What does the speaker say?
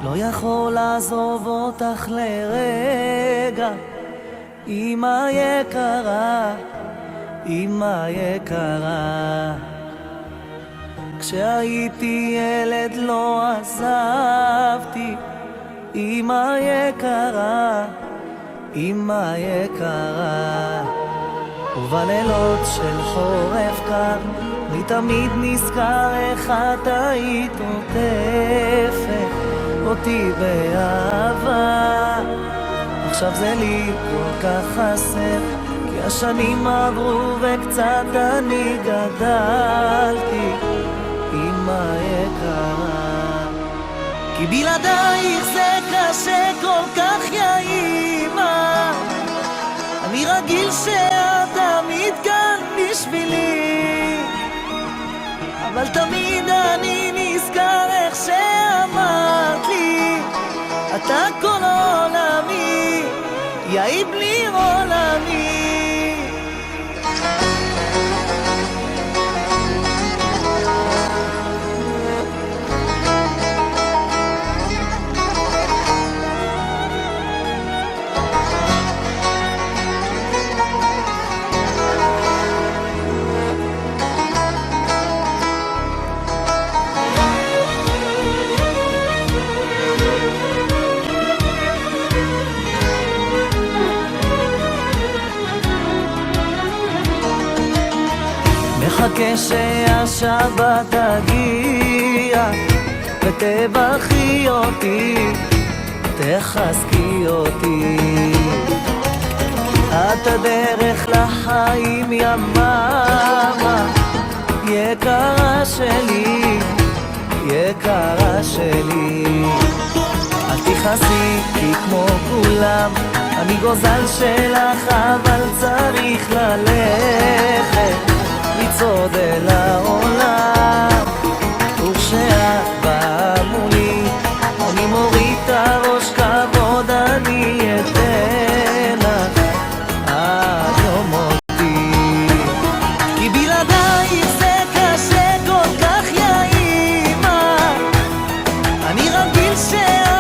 לא יכול לעזוב אותך לרגע, אמא יקרה, אמא יקרה. כשהייתי ילד לא עזבתי, אמא יקרה, אמא יקרה. ובלילות של חורף קר אני תמיד נזכר איך את היית עוטפת אותי באהבה. עכשיו זה לי כל כך חסר, כי השנים עברו וקצת אני גדלתי, אמא יקרה. כי בלעדייך זה קשה כל כך, יא אמא. אני רגיל שאת תמיד כאן בשבילי, אבל תמיד אני נזכר איך שאמרת לי, אתה כל עולמי, יא בלי עולמי. מחכה שהשבת תגיע ותברכי אותי, תחזקי אותי. את הדרך לחיים, יא מאמה, יקרה שלי, יקרה שלי. אל תכעסי כי כמו כולם אני גוזל שלך, אבל צריך ללכת לצעוד אל העולם. וכשאת באה מולי אני מוריד את הראש, כבוד אני אתן לך עד יום מותי. כי בלעדייך זה קשה כל כך, יא אמא. אני רגיל